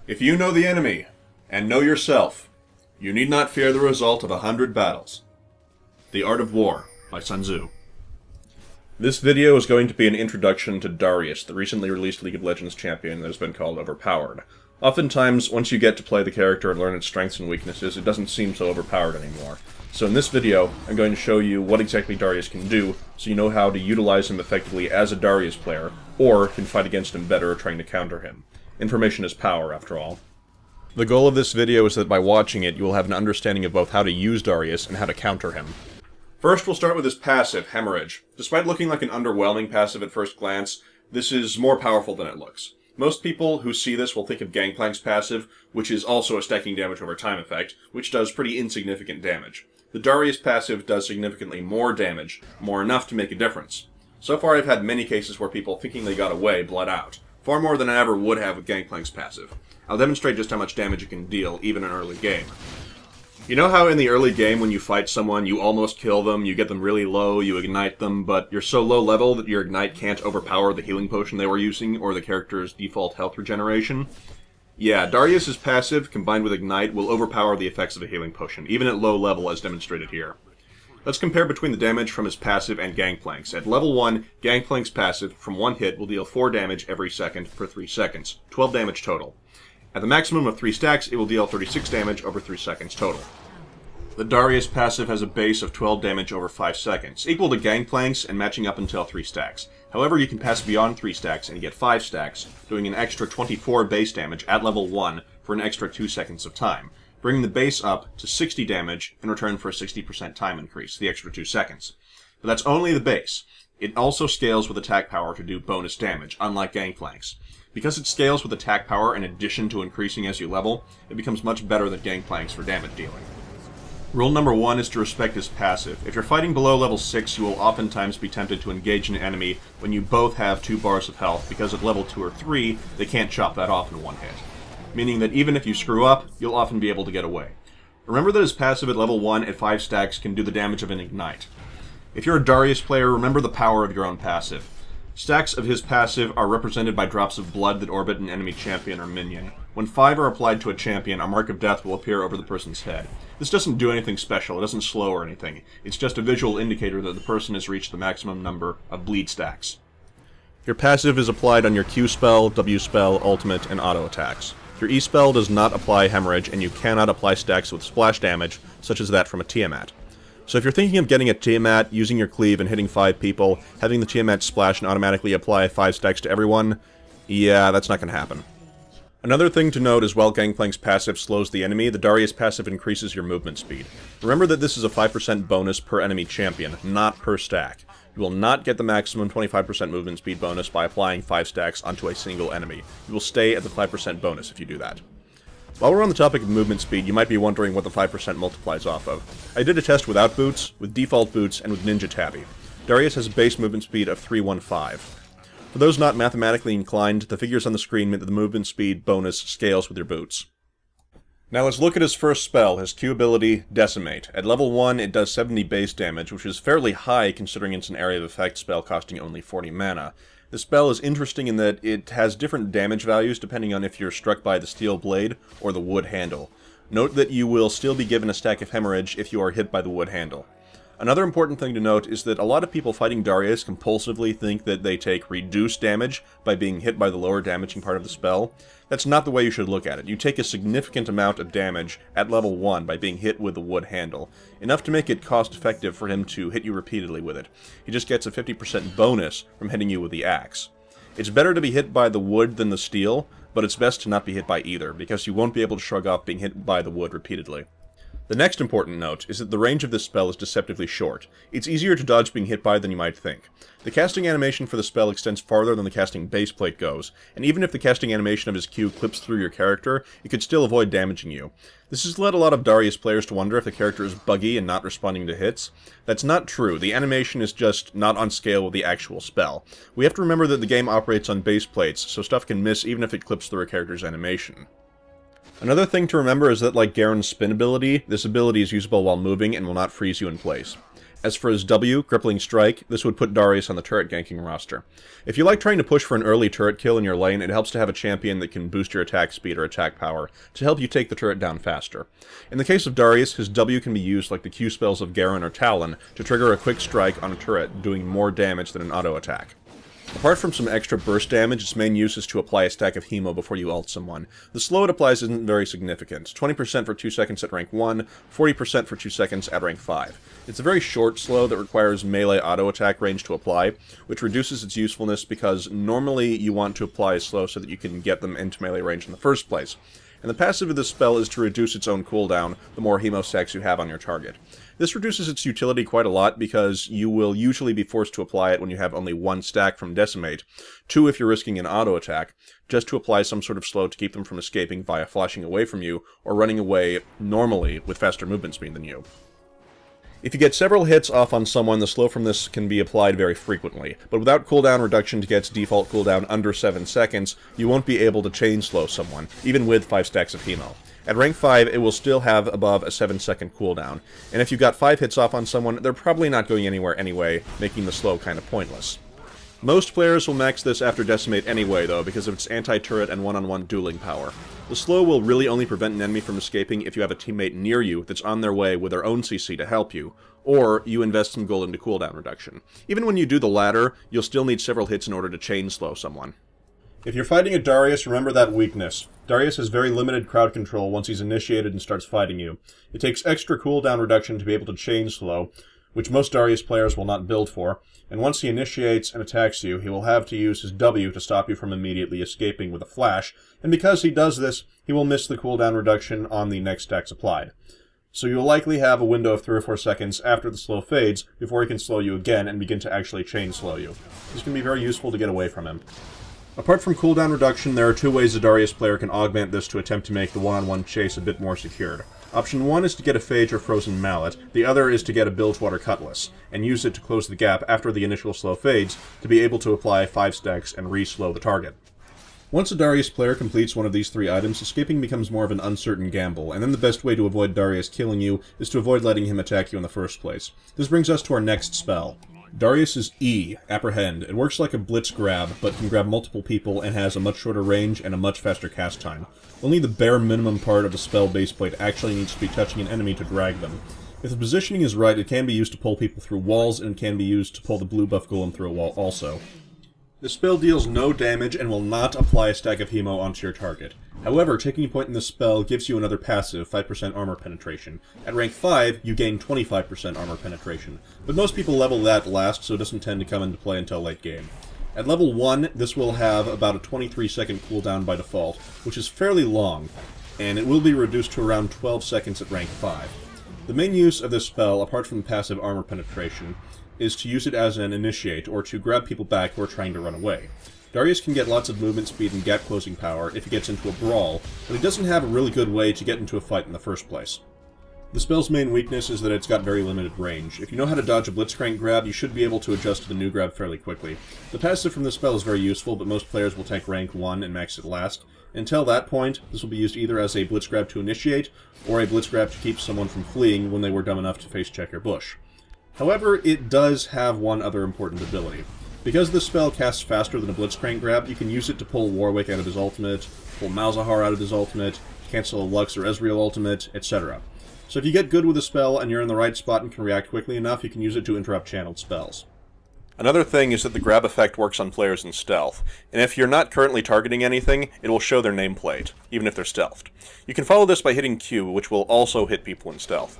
If you know the enemy, and know yourself, you need not fear the result of 100 battles. The Art of War, by Sun Tzu. This video is going to be an introduction to Darius, the recently released League of Legends champion that has been called overpowered. Oftentimes, once you get to play the character and learn its strengths and weaknesses, it doesn't seem so overpowered anymore. So in this video, I'm going to show you what exactly Darius can do, so you know how to utilize him effectively as a Darius player, or can fight against him better trying to counter him. Information is power, after all. The goal of this video is that by watching it, you will have an understanding of both how to use Darius and how to counter him. First, we'll start with his passive, Hemorrhage. Despite looking like an underwhelming passive at first glance, this is more powerful than it looks. Most people who see this will think of Gangplank's passive, which is also a stacking damage over time effect, which does pretty insignificant damage. The Darius passive does significantly more damage, more enough to make a difference. So far I've had many cases where people thinking they got away bled out. Far more than I ever would have with Gangplank's passive. I'll demonstrate just how much damage it can deal, even in early game. You know how in the early game when you fight someone, you almost kill them, you get them really low, you ignite them, but you're so low level that your ignite can't overpower the healing potion they were using, or the character's default health regeneration? Yeah, Darius' passive, combined with ignite, will overpower the effects of a healing potion, even at low level as demonstrated here. Let's compare between the damage from his passive and Gangplank's. At level 1, Gangplank's passive, from one hit, will deal 4 damage every second for 3 seconds, 12 damage total. At the maximum of 3 stacks, it will deal 36 damage over 3 seconds total. The Darius passive has a base of 12 damage over 5 seconds, equal to Gangplank's and matching up until 3 stacks. However, you can pass beyond 3 stacks and get 5 stacks, doing an extra 24 base damage at level 1 for an extra 2 seconds of time, bringing the base up to 60 damage in return for a 60% time increase, the extra 2 seconds. But that's only the base. It also scales with attack power to do bonus damage, unlike Gangplank's. Because it scales with attack power in addition to increasing as you level, it becomes much better than Gangplank's for damage dealing. Rule number 1 is to respect his passive. If you're fighting below level 6, you will oftentimes be tempted to engage an enemy when you both have 2 bars of health, because at level 2 or 3, they can't chop that off in one hit. Meaning that even if you screw up, you'll often be able to get away. Remember that his passive at level 1 at 5 stacks can do the damage of an ignite. If you're a Darius player, remember the power of your own passive. Stacks of his passive are represented by drops of blood that orbit an enemy champion or minion. When 5 are applied to a champion, a mark of death will appear over the person's head. This doesn't do anything special, it doesn't slow or anything. It's just a visual indicator that the person has reached the maximum number of bleed stacks. Your passive is applied on your Q spell, W spell, ultimate, and auto attacks. Your E spell does not apply Hemorrhage, and you cannot apply stacks with splash damage, such as that from a Tiamat. So if you're thinking of getting a Tiamat, using your cleave and hitting 5 people, having the Tiamat splash and automatically apply 5 stacks to everyone, yeah, that's not going to happen. Another thing to note is while Gangplank's passive slows the enemy, the Darius passive increases your movement speed. Remember that this is a 5% bonus per enemy champion, not per stack. You will not get the maximum 25% movement speed bonus by applying 5 stacks onto a single enemy. You will stay at the 5% bonus if you do that. While we're on the topic of movement speed, you might be wondering what the 5% multiplies off of. I did a test without boots, with default boots, and with Ninja Tabby. Darius has a base movement speed of 315. For those not mathematically inclined, the figures on the screen mean that the movement speed bonus scales with your boots. Now let's look at his first spell, his Q ability, Decimate. At level 1, it does 70 base damage, which is fairly high considering it's an area of effect spell costing only 40 mana. The spell is interesting in that it has different damage values depending on if you're struck by the steel blade or the wood handle. Note that you will still be given a stack of Hemorrhage if you are hit by the wood handle. Another important thing to note is that a lot of people fighting Darius compulsively think that they take reduced damage by being hit by the lower damaging part of the spell. That's not the way you should look at it. You take a significant amount of damage at level 1 by being hit with the wood handle, enough to make it cost-effective for him to hit you repeatedly with it. He just gets a 50% bonus from hitting you with the axe. It's better to be hit by the wood than the steel, but it's best to not be hit by either, because you won't be able to shrug off being hit by the wood repeatedly. The next important note is that the range of this spell is deceptively short. It's easier to dodge being hit by than you might think. The casting animation for the spell extends farther than the casting base plate goes, and even if the casting animation of his Q clips through your character, it could still avoid damaging you. This has led a lot of Darius players to wonder if the character is buggy and not responding to hits. That's not true. The animation is just not on scale with the actual spell. We have to remember that the game operates on base plates, so stuff can miss even if it clips through a character's animation. Another thing to remember is that like Garen's spin ability, this ability is usable while moving and will not freeze you in place. As for his W, Crippling Strike, this would put Darius on the turret ganking roster. If you like trying to push for an early turret kill in your lane, it helps to have a champion that can boost your attack speed or attack power to help you take the turret down faster. In the case of Darius, his W can be used like the Q spells of Garen or Talon to trigger a quick strike on a turret, doing more damage than an auto attack. Apart from some extra burst damage, its main use is to apply a stack of Hemo before you ult someone. The slow it applies isn't very significant. 20% for 2 seconds at rank 1, 40% for 2 seconds at rank 5. It's a very short slow that requires melee auto attack range to apply, which reduces its usefulness because normally you want to apply a slow so that you can get them into melee range in the first place. And the passive of this spell is to reduce its own cooldown the more Hemo stacks you have on your target. This reduces its utility quite a lot because you will usually be forced to apply it when you have only 1 stack from Decimate, 2 if you're risking an auto attack, just to apply some sort of slow to keep them from escaping via flashing away from you or running away normally with faster movement speed than you. If you get several hits off on someone, the slow from this can be applied very frequently, but without cooldown reduction to get its default cooldown under 7 seconds, you won't be able to chain slow someone, even with 5 stacks of Hemo. At rank 5, it will still have above a 7-second cooldown, and if you got 5 hits off on someone, they're probably not going anywhere anyway, making the slow kind of pointless. Most players will max this after Decimate anyway, though, because of its anti-turret and one-on-one dueling power. The slow will really only prevent an enemy from escaping if you have a teammate near you that's on their way with their own CC to help you, or you invest some gold into cooldown reduction. Even when you do the latter, you'll still need several hits in order to chain slow someone. If you're fighting a Darius, remember that weakness. Darius has very limited crowd control once he's initiated and starts fighting you. It takes extra cooldown reduction to be able to chain slow, which most Darius players will not build for, and once he initiates and attacks you, he will have to use his W to stop you from immediately escaping with a flash, and because he does this, he will miss the cooldown reduction on the next stacks applied. So you'll likely have a window of 3 or 4 seconds after the slow fades before he can slow you again and begin to actually chain slow you. This can be very useful to get away from him. Apart from cooldown reduction, there are 2 ways a Darius player can augment this to attempt to make the one-on-one chase a bit more secured. Option 1 is to get a Phage or Frozen Mallet, the other is to get a Bilgewater Cutlass, and use it to close the gap after the initial slow fades to be able to apply 5 stacks and re-slow the target. Once a Darius player completes one of these 3 items, escaping becomes more of an uncertain gamble, and then the best way to avoid Darius killing you is to avoid letting him attack you in the first place. This brings us to our next spell. Darius's E, Apprehend. It works like a blitz grab, but can grab multiple people and has a much shorter range and a much faster cast time. Only the bare minimum part of the spell baseplate actually needs to be touching an enemy to drag them. If the positioning is right, it can be used to pull people through walls, and it can be used to pull the blue buff golem through a wall also. The spell deals no damage and will not apply a stack of Hemo onto your target. However, taking a point in the spell gives you another passive, 5% armor penetration. At rank 5, you gain 25% armor penetration, but most people level that last, so it doesn't tend to come into play until late game. At level 1, this will have about a 23-second cooldown by default, which is fairly long, and it will be reduced to around 12 seconds at rank 5. The main use of this spell, apart from passive armor penetration, is to use it as an initiate, or to grab people back who are trying to run away. Darius can get lots of movement speed and gap closing power if he gets into a brawl, but he doesn't have a really good way to get into a fight in the first place. The spell's main weakness is that it's got very limited range. If you know how to dodge a blitzcrank grab, you should be able to adjust to the new grab fairly quickly. The passive from this spell is very useful, but most players will take rank 1 and max it last. Until that point, this will be used either as a blitz grab to initiate, or a blitz grab to keep someone from fleeing when they were dumb enough to face check your bush. However, it does have one other important ability. Because this spell casts faster than a blitzcrank grab, you can use it to pull Warwick out of his ultimate, pull Malzahar out of his ultimate, cancel a Lux or Ezreal ultimate, etc. So if you get good with the spell and you're in the right spot and can react quickly enough, you can use it to interrupt channeled spells. Another thing is that the grab effect works on players in stealth, and if you're not currently targeting anything, it will show their nameplate, even if they're stealthed. You can follow this by hitting Q, which will also hit people in stealth.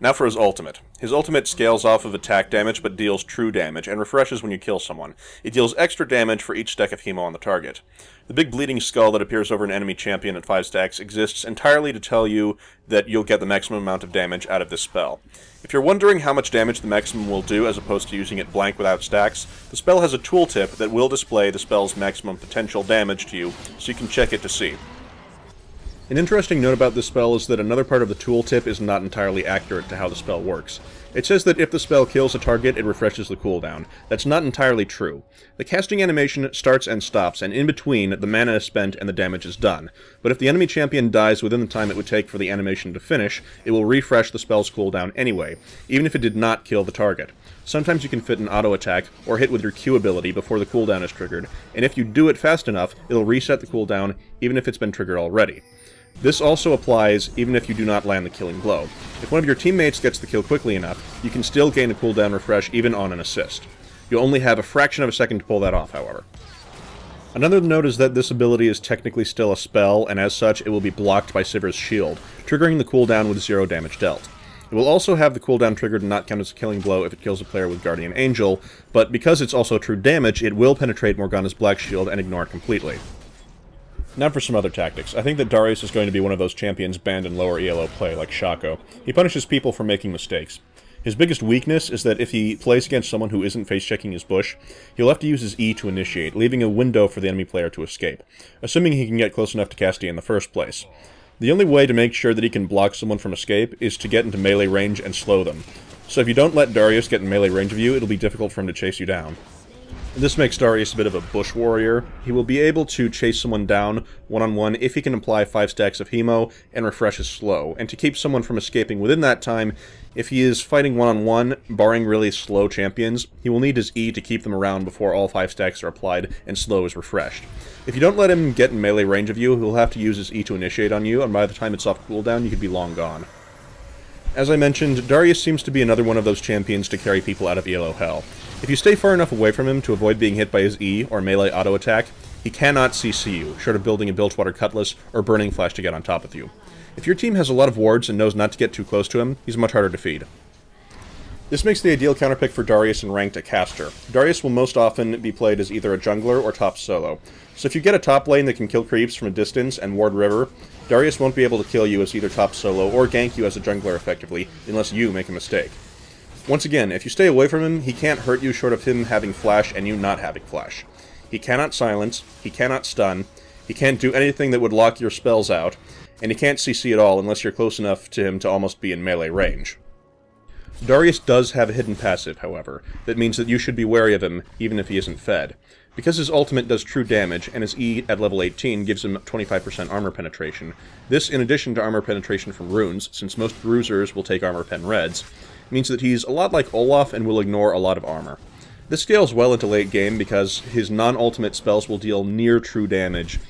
Now for his ultimate. His ultimate scales off of attack damage, but deals true damage, and refreshes when you kill someone. It deals extra damage for each stack of Hemo on the target. The big bleeding skull that appears over an enemy champion at 5 stacks exists entirely to tell you that you'll get the maximum amount of damage out of this spell. If you're wondering how much damage the maximum will do as opposed to using it blank without stacks, the spell has a tooltip that will display the spell's maximum potential damage to you, so you can check it to see. An interesting note about this spell is that another part of the tooltip is not entirely accurate to how the spell works. It says that if the spell kills a target, it refreshes the cooldown. That's not entirely true. The casting animation starts and stops, and in between, the mana is spent and the damage is done. But if the enemy champion dies within the time it would take for the animation to finish, it will refresh the spell's cooldown anyway, even if it did not kill the target. Sometimes you can fit an auto attack, or hit with your Q ability before the cooldown is triggered, and if you do it fast enough, it'll reset the cooldown, even if it's been triggered already. This also applies even if you do not land the killing blow. If one of your teammates gets the kill quickly enough, you can still gain a cooldown refresh even on an assist. You'll only have a fraction of a second to pull that off, however. Another note is that this ability is technically still a spell, and as such it will be blocked by Sivir's shield, triggering the cooldown with 0 damage dealt. It will also have the cooldown triggered and not count as a killing blow if it kills a player with Guardian Angel, but because it's also true damage, it will penetrate Morgana's Black Shield and ignore it completely. Now for some other tactics. I think that Darius is going to be one of those champions banned in lower ELO play, like Shaco. He punishes people for making mistakes. His biggest weakness is that if he plays against someone who isn't face-checking his bush, he'll have to use his E to initiate, leaving a window for the enemy player to escape, assuming he can get close enough to cast E in the first place. The only way to make sure that he can block someone from escape is to get into melee range and slow them. So if you don't let Darius get in melee range of you, it'll be difficult for him to chase you down. This makes Darius a bit of a bush warrior. He will be able to chase someone down one-on-one if he can apply 5 stacks of Hemo and refresh his slow, and to keep someone from escaping within that time, if he is fighting one-on-one, barring really slow champions, he will need his E to keep them around before all 5 stacks are applied and slow is refreshed. If you don't let him get in melee range of you, he'll have to use his E to initiate on you, and by the time it's off cooldown, you could be long gone. As I mentioned, Darius seems to be another one of those champions to carry people out of ELO hell. If you stay far enough away from him to avoid being hit by his E or melee auto attack, he cannot CC you, short of building a Bilgewater Cutlass or Burning Flash to get on top of you. If your team has a lot of wards and knows not to get too close to him, he's much harder to feed. This makes the ideal counterpick for Darius in ranked a caster. Darius will most often be played as either a jungler or top solo. So if you get a top lane that can kill creeps from a distance and ward river, Darius won't be able to kill you as either top solo or gank you as a jungler effectively, unless you make a mistake. Once again, if you stay away from him, he can't hurt you short of him having flash and you not having flash. He cannot silence, he cannot stun, he can't do anything that would lock your spells out, and he can't CC at all unless you're close enough to him to almost be in melee range. Darius does have a hidden passive, however, that means that you should be wary of him even if he isn't fed. Because his ultimate does true damage, and his E at level 18 gives him 25% armor penetration, this in addition to armor penetration from runes, since most bruisers will take armor pen reds, means that he's a lot like Olaf and will ignore a lot of armor. This scales well into late game because his non-ultimate spells will deal near true damage,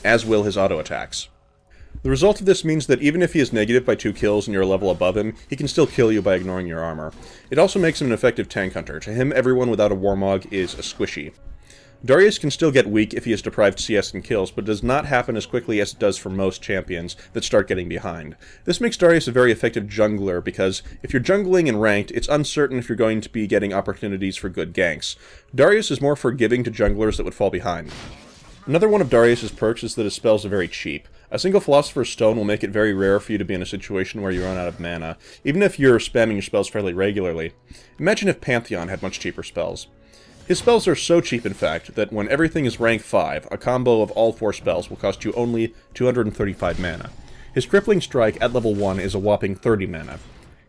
as will his auto attacks. The result of this means that even if he is negative by 2 kills and you're a level above him, he can still kill you by ignoring your armor. It also makes him an effective tank hunter. To him, everyone without a Warmog is a squishy. Darius can still get weak if he is deprived CS and kills, but it does not happen as quickly as it does for most champions that start getting behind. This makes Darius a very effective jungler, because if you're jungling in ranked, it's uncertain if you're going to be getting opportunities for good ganks. Darius is more forgiving to junglers that would fall behind. Another one of Darius' perks is that his spells are very cheap. A single Philosopher's Stone will make it very rare for you to be in a situation where you run out of mana, even if you're spamming your spells fairly regularly. Imagine if Pantheon had much cheaper spells. His spells are so cheap, in fact, that when everything is rank 5, a combo of all 4 spells will cost you only 235 mana. His Crippling Strike at level 1 is a whopping 30 mana.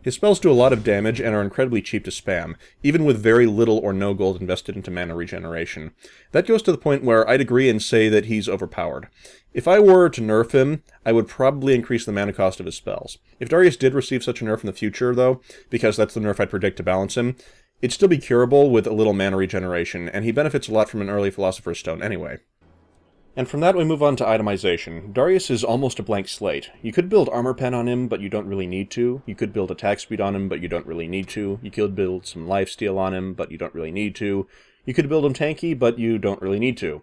His spells do a lot of damage and are incredibly cheap to spam, even with very little or no gold invested into mana regeneration. That goes to the point where I'd agree and say that he's overpowered. If I were to nerf him, I would probably increase the mana cost of his spells. If Darius did receive such a nerf in the future, though, because that's the nerf I'd predict to balance him, it'd still be curable with a little mana regeneration, and he benefits a lot from an early Philosopher's Stone anyway. And from that we move on to itemization. Darius is almost a blank slate. You could build armor pen on him, but you don't really need to. You could build attack speed on him, but you don't really need to. You could build some lifesteal on him, but you don't really need to. You could build him tanky, but you don't really need to.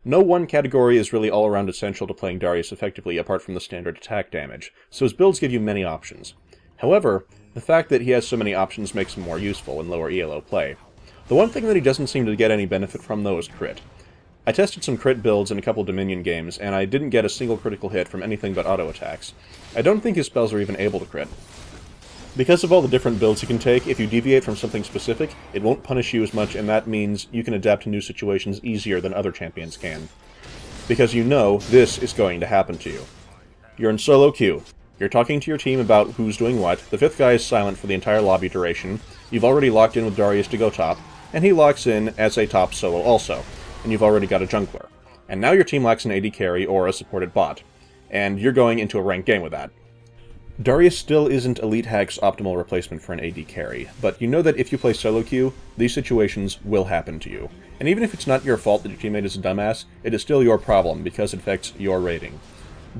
No one category is really all-around essential to playing Darius effectively, apart from the standard attack damage, so his builds give you many options. However, the fact that he has so many options makes him more useful in lower ELO play. The one thing that he doesn't seem to get any benefit from, though, is crit. I tested some crit builds in a couple Dominion games, and I didn't get a single critical hit from anything but auto attacks. I don't think his spells are even able to crit. Because of all the different builds he can take, if you deviate from something specific, it won't punish you as much, and that means you can adapt to new situations easier than other champions can. Because you know this is going to happen to you. You're in solo queue. You're talking to your team about who's doing what, the 5th guy is silent for the entire lobby duration, you've already locked in with Darius to go top, and he locks in as a top solo also, and you've already got a jungler. And now your team lacks an AD carry or a supported bot, and you're going into a ranked game with that. Darius still isn't Elite Hack's optimal replacement for an AD carry, but you know that if you play solo queue, these situations will happen to you. And even if it's not your fault that your teammate is a dumbass, it is still your problem because it affects your rating.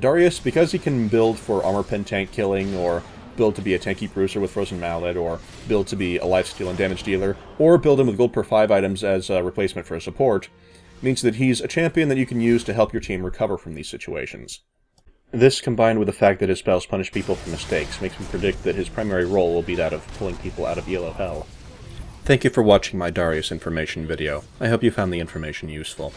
Darius, because he can build for armor pen tank killing, or build to be a tanky bruiser with Frozen Mallet, or build to be a lifesteal and damage dealer, or build him with gold per 5 items as a replacement for a support, means that he's a champion that you can use to help your team recover from these situations. This, combined with the fact that his spells punish people for mistakes, makes me predict that his primary role will be that of pulling people out of yellow hell. Thank you for watching my Darius information video. I hope you found the information useful.